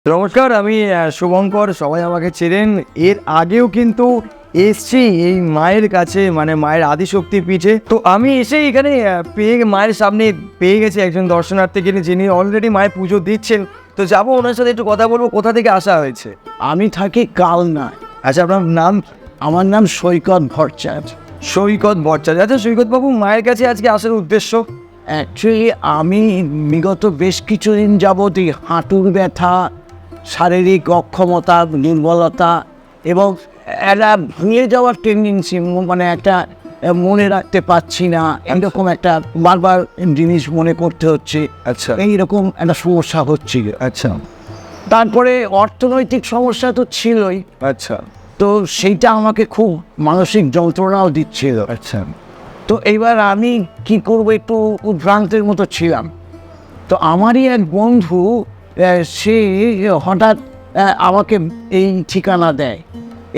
নমস্কার, আমি শুভঙ্কর। সবাই আমাকে চেনেন। এর আগেও কিন্তু এসছি এই মায়ের কাছে, মানে মায়ের আদিশক্তি পীঠে। তো আমি এসে এখানে মায়ের সামনে পেয়ে গেছি একজন দর্শনার্থীকে, যিনি অলরেডি মায়ের পুজো দিচ্ছেন। তো যাবো ওনার সাথে, একটু কথা বলবো। কোথা থেকে আসা হয়েছে? আমি থাকি কালনায়। আচ্ছা, আপনার নাম? আমার নাম সৈকত ভট্টাচার্য। সৈকত ভট্টাচার্য। আচ্ছা সৈকতবাবু, মায়ের কাছে আজকে আসার উদ্দেশ্য? অ্যাকচুয়ালি আমি বিগত বেশ কিছুদিন যাবৎ এই হাঁটুর ব্যথা, শারীরিক অক্ষমতা, দুর্বলতা এবং একটা ভুলে যাওয়ার টেন্ডেন্সি, মানে একটা মনে রাখতে পারছি না, এরকম একটা বারবার জিনিস মনে করতে হচ্ছে। আচ্ছা এইরকম একটা সমস্যা হচ্ছিল। আচ্ছা তারপরে অর্থনৈতিক সমস্যা তো ছিলই, আচ্ছা তো সেইটা আমাকে খুব মানসিক যন্ত্রণাও দিচ্ছিল। আচ্ছা তো এইবার আমি কি করব, একটু উদ্ভ্রান্তের মতো ছিলাম। তো আমারই এক বন্ধু, সে হঠাৎ আমাকে এই ঠিকানা দেয়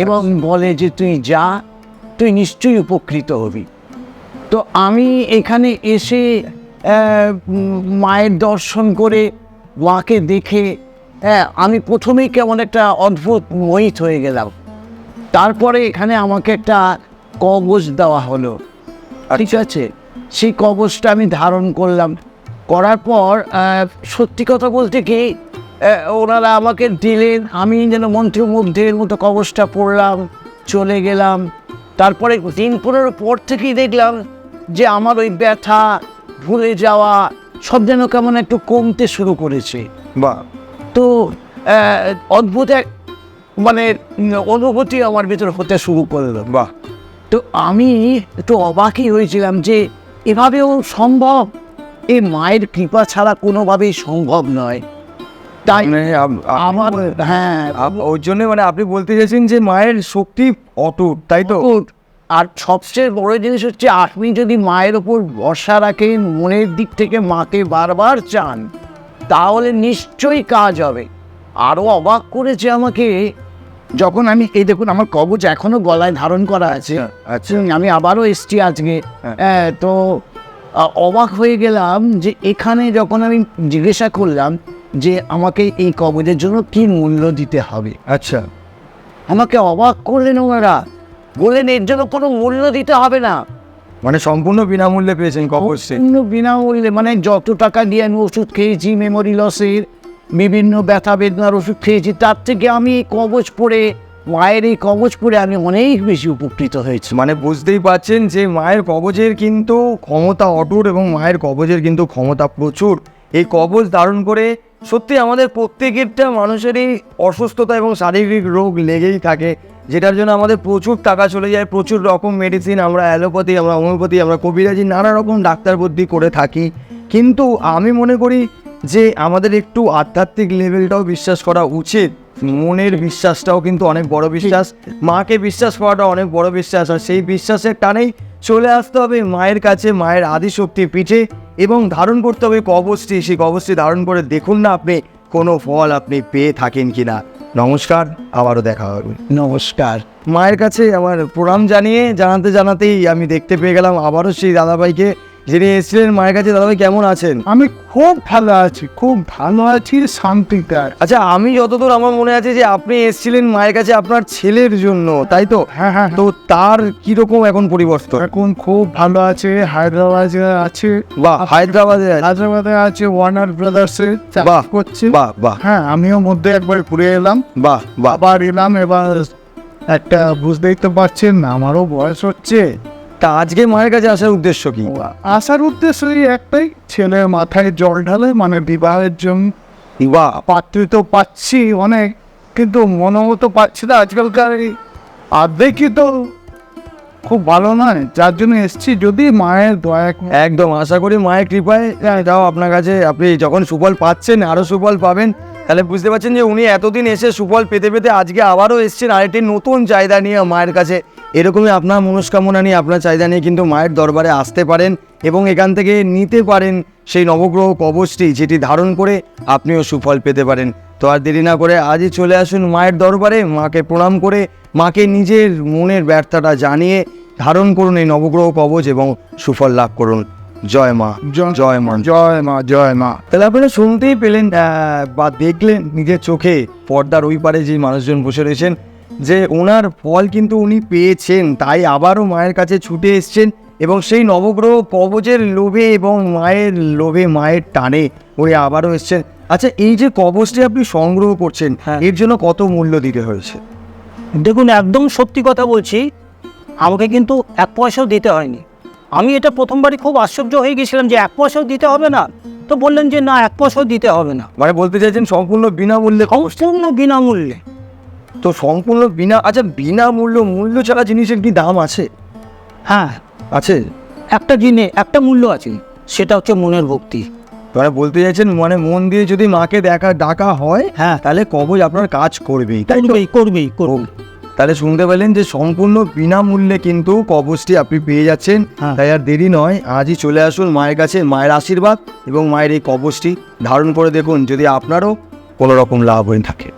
এবং বলে যে তুই যা, তুই নিশ্চয়ই উপকৃত হবি। তো আমি এখানে এসে মায়ের দর্শন করে, মাকে দেখে আমি প্রথমেই কেমন একটা অদ্ভুত মোহিত হয়ে গেলাম। তারপরে এখানে আমাকে একটা কবচ দেওয়া হলো, ঠিক আছে। সেই কবচটা আমি ধারণ করলাম। করার পর সত্যি কথা বলতে কি, ওনারা আমাকে দিলেন, আমি যেন মন্ত্রমুগ্ধের মতো কবচটা পড়লাম, চলে গেলাম। তারপরে 3-15 পর থেকেই দেখলাম যে আমার ওই ব্যথা, ভুলে যাওয়া সব যেন কেমন একটু কমতে শুরু করেছে। বাহ, তো অদ্ভুত এক মানে অনুভূতি আমার ভিতর হতে শুরু করলো। বাহ। তো আমি একটু অবাকই হয়েছিলাম যে এভাবেও সম্ভব। এই মায়ের কৃপা ছাড়া কোনোভাবেই সম্ভব নয়। তাই মানে আমার ওই জন্য মানে আপনি বলতে চাইছেন যে মায়ের শক্তি অটুট, তাই তো? আর সবচেয়ে বড় জিনিস হচ্ছে, আপনি যদি মায়ের ওপর ভরসা রাখেন, মনের দিক থেকে মাকে বারবার চান, তাহলে নিশ্চয়ই কাজ হবে। আরও অবাক করেছে আমাকে যখন আমি, এই দেখুন আমার কবচ এখনো গলায় ধারণ করা আছে। আচ্ছা আমি আবারও এসছি আজকে। তো অবাক হয়ে গেলাম যে এখানে যখন আমি জিজ্ঞাসা করলাম যে আমাকে এই কবচের জন্য কি মূল্য দিতে হবে, আচ্ছা, আমাকে অবাক করলেন ওনারা। বললেন এর জন্য কোনো মূল্য দিতে হবে না, মানে সম্পূর্ণ বিনামূল্যে পেয়েছেন কবচটি? সম্পূর্ণ বিনামূল্যে। মানে যত টাকা দিয়ে আমি ওষুধ খেয়েছি, মেমোরি লসের, বিভিন্ন ব্যথা বেদনার ওষুধ খেয়েছি, তার থেকে আমি এই কবচ পরে, মায়ের এই কবচ পরে আমি অনেক বেশি উপকৃত হয়েছি। মানে বুঝতেই পারছেন যে মায়ের কবচের কিন্তু ক্ষমতা অটুট এবং মায়ের কবচের কিন্তু ক্ষমতা প্রচুর। এই কবচ ধারণ করে সত্যি আমাদের প্রত্যেকেরটা মানুষেরই অসুস্থতা এবং শারীরিক রোগ লেগেই থাকে, যেটার জন্য আমাদের প্রচুর টাকা চলে যায়, প্রচুর রকম মেডিসিন, আমরা অ্যালোপ্যাথি, আমরা হোমিওপ্যাথি, আমরা কবিরাজি, নানা রকম ডাক্তার বুদ্ধি করে থাকি। কিন্তু আমি মনে করি যে আমাদের একটু আধ্যাত্মিক লেভেলটাও বিশ্বাস করা উচিত। মনের বিশ্বাসটাও কিন্তু অনেক বড় বিশ্বাস, মাকে বিশ্বাস করাটা অনেক বড় বিশ্বাস। আর সেই বিশ্বাসের টানেই চলে আসতে হবে মায়ের কাছে, মায়ের আদিশক্তি পীঠে, এবং ধারণ করতে হবে কবচটি। সেই কবচটি ধারণ করে দেখুন না আপনি কোনো ফল আপনি পেয়ে থাকেন কিনা। নমস্কার, আবারও দেখা হবে। নমস্কার। মায়ের কাছে আমার প্রণাম জানাতেই আমি দেখতে পেয়ে গেলাম আবারও সেই দাদাভাইকে, যিনি এসেছিলেন মায়ের কাছে। দাদাভাই কেমন আছেন? আমি খুব ভালো আছি, খুব ভালো আছি, শান্তিদার। আচ্ছা, আমি যতদূর আমার মনে আছে যে আপনি এসেছিলেন মায়ের কাছে আপনার ছেলের জন্য, তাই তো? হ্যাঁ হ্যাঁ, তো তার কিরকম এখন পরিবর্তন? এখন খুব ভালো আছে। হায়দ্রাবাদে আছে। বাহ, হায়দ্রাবাদে আছে? হায়দ্রাবাদে আছে, ওয়ার্নার ব্রাদার্সে বাহ করছে। বাহ বাহ হ্যাঁ, আমিও মধ্যে একবার ঘুরে এলাম, বাহ বাহ। আবার এলাম। এবার একটা বুঝতেই তো পারছেন, আমারও বয়স হচ্ছে। তা আজকে মায়ের কাছে আসার উদ্দেশ্য কি? আসার উদ্দেশ্য এই একটাই, ছেলের মাথায় জল ঢালে, মানে বিবাহের জন্য। বাহ, পাত্রী তো পাচ্ছি অনেক, কিন্তু মনোমতো পাচ্ছি না আজকালকার। এই আর্ধেকই তো খুব ভালো নয়, যার জন্য এসছি। যদি মায়ের দয়া একদম আশা করি মায়ের কৃপায় যাও আপনার কাছে, আপনি যখন সুফল পাচ্ছেন, আরও সুফল পাবেন। তাহলে বুঝতে পারছেন যে উনি এতদিন এসে সুফল পেতে পেতে আজকে আবারও এসছেন আরেকটি নতুন চাহিদা নিয়ে মায়ের কাছে। এরকমই আপনার মনস্কামনা নিয়ে, আপনার চাহিদা নিয়ে কিন্তু মায়ের দরবারে আসতে পারেন এবং এখান থেকে নিতে পারেন সেই নবগ্রহ কবচটি, যেটি ধারণ করে আপনিও সুফল পেতে পারেন। তো আর দেরি না করে আজই চলে আসুন মায়ের দরবারে, মাকে প্রণাম করে, মাকে নিজের মনের ব্যর্থতা জানিয়ে ধারণ করুন এই নবগ্রহ কবচ এবং সুফল লাভ করুন। জয় মা, জয় মা। জয় মা, জয় মা। তাহলে আপনারা শুনতেই পেলেন বা দেখলেন নিজের চোখে, পর্দার ওই পারে যে মানুষজন বসে রয়েছেন, যে ওনার ফল কিন্তু উনি পেয়েছেন, তাই আবারও মায়ের কাছে ছুটে এসছেন এবং সেই নবগ্রহ কবচের লোভে এবং মায়ের লোভে, মায়ের টানে উনি আবারও এসছেন। আচ্ছা, এই যে কবচটি আপনি সংগ্রহ করছেন, হ্যাঁ। এর জন্য কত মূল্য দিতে হয়েছে? দেখুন, একদম সত্যি কথা বলছি, আমাকে কিন্তু 1 পয়সাও দিতে হয়নি। আমি এটা প্রথমবারই খুব আশ্চর্য হয়ে গেছিলাম যে 1 পয়সাও দিতে হবে না, তো বললেন যে না 1 পয়সাও দিতে হবে না, মানে বলতে চাইছেন সম্পূর্ণ বিনামূল্যে কবচটি? সম্পূর্ণ বিনামূল্যে। তো সম্পূর্ণ আচ্ছা, বিনামূল্য, মূল্য ছাড়া জিনিসের কি দাম আছে? হ্যাঁ, আছে। একটা মূল্য আছে, সেটা হচ্ছে মনের ভক্তি। মানে বলতে চাইছেন মানে মন দিয়ে যদি মাকে ডাকা হয়, হ্যাঁ, তাহলে কবচ আপনার কাজ করবেই, তাই তো? করবেই। তাহলে শুনতে পেলেন যে সম্পূর্ণ বিনামূল্যে কিন্তু কবচটি আপনি পেয়ে যাচ্ছেন। হ্যাঁ। তাই আর দেরি নয়, আজই চলে আসুন মায়ের কাছে, মায়ের আশীর্বাদ এবং মায়ের এই কবচটি ধারণ করে দেখুন, যদি আপনারও কোনো রকম লাভ হয়ে থাকে।